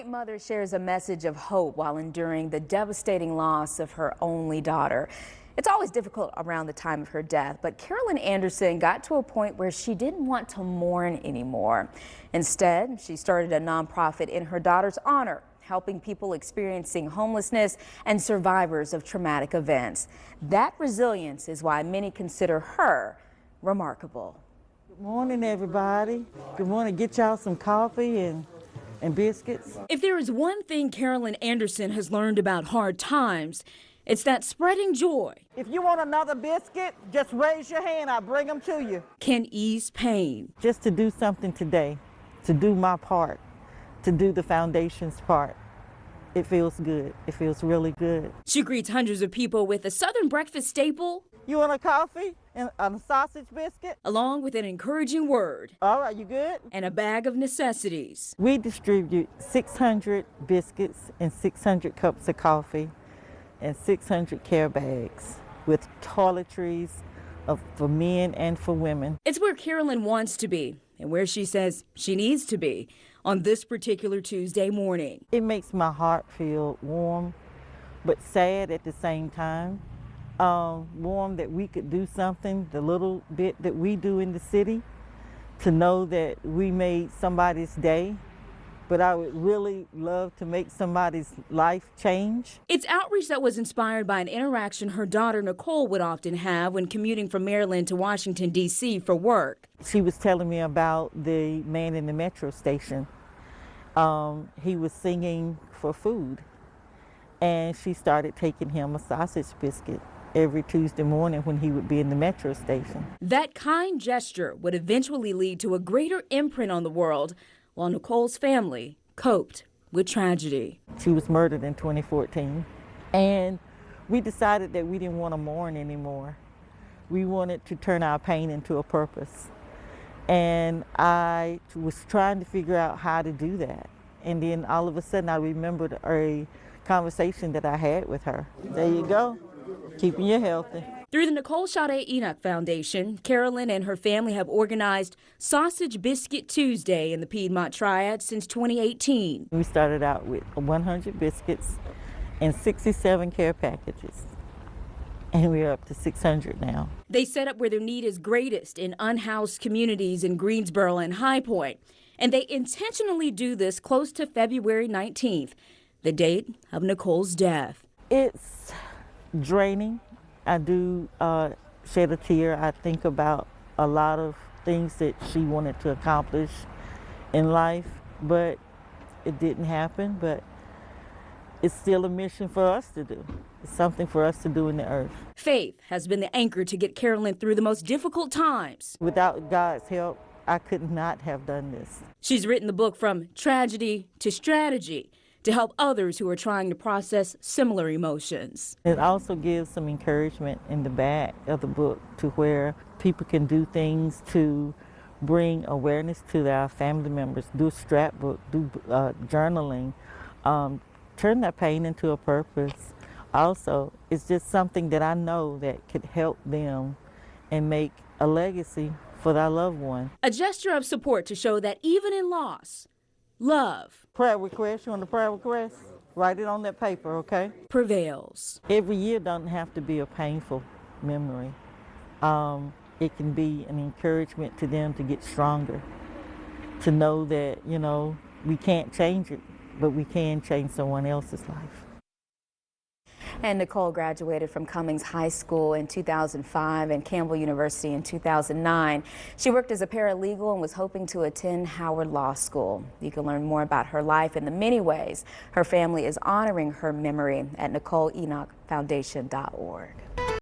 Point mother shares a message of hope while enduring the devastating loss of her only daughter. It's always difficult around the time of her death, but Carolyn Anderson got to a point where she didn't want to mourn anymore. Instead, she started a nonprofit in her daughter's honor, helping people experiencing homelessness and survivors of traumatic events. That resilience is why many consider her remarkable. Good morning, everybody. Good morning. Get y'all some coffee and biscuits. If there is one thing Carolyn Anderson has learned about hard times, it's that spreading joy. If you want another biscuit, just raise your hand. I'll bring them to you. Can ease pain. Just to do something today, to do my part, to do the foundation's part. It feels good. It feels really good. She greets hundreds of people with a Southern breakfast staple. You want a coffee and a sausage biscuit? Along with an encouraging word. All right, you good? And a bag of necessities. We distribute 600 biscuits and 600 cups of coffee and 600 care bags with toiletries for men and for women. It's where Carolyn wants to be and where she says she needs to be on this particular Tuesday morning. It makes my heart feel warm, but sad at the same time. Warm that we could do something, the little bit that we do in the city, to know that we made somebody's day. But I would really love to make somebody's life change. It's outreach that was inspired by an interaction her daughter Nicole would often have when commuting from Maryland to Washington, D.C. for work. She was telling me about the man in the metro station. He was singing for food, and she started taking him a sausage biscuit every Tuesday morning when he would be in the metro station. That kind gesture would eventually lead to a greater imprint on the world, while Nicole's family coped with tragedy. She was murdered in 2014, and we decided that we didn't want to mourn anymore. We wanted to turn our pain into a purpose. And I was trying to figure out how to do that. And then all of a sudden I remembered a conversation that I had with her. There you go, keeping you healthy. Through the Nicole Sade Enoch Foundation, Carolyn and her family have organized Sausage Biscuit Tuesday in the Piedmont Triad since 2018. We started out with 100 biscuits and 67 care packages, and we're up to 600 now. They set up where their need is greatest in unhoused communities in Greensboro and High Point, and they intentionally do this close to February 19th, the date of Nicole's death. It's draining. I do shed a tear. I think about a lot of things that she wanted to accomplish in life, but it didn't happen. But it's still a mission for us to do. It's something for us to do in the earth. Faith has been the anchor to get Carolyn through the most difficult times. Without God's help, I could not have done this. She's written the book From Tragedy to Strategy to help others who are trying to process similar emotions. It also gives some encouragement in the back of the book to where people can do things to bring awareness to their family members, do a scrapbook, do journaling, turn that pain into a purpose. Also, it's just something that I know that could help them and make a legacy for their loved one. A gesture of support to show that even in loss, love. Prayer request, you want a prayer request? Write it on that paper, okay? Prevails. Every year doesn't have to be a painful memory. It can be an encouragement to them to get stronger, to know that, you know, we can't change it, but we can change someone else's life. And Nicole graduated from Cummings High School in 2005 and Campbell University in 2009. She worked as a paralegal and was hoping to attend Howard Law School. You can learn more about her life and the many ways her family is honoring her memory at NicoleEnochFoundation.org.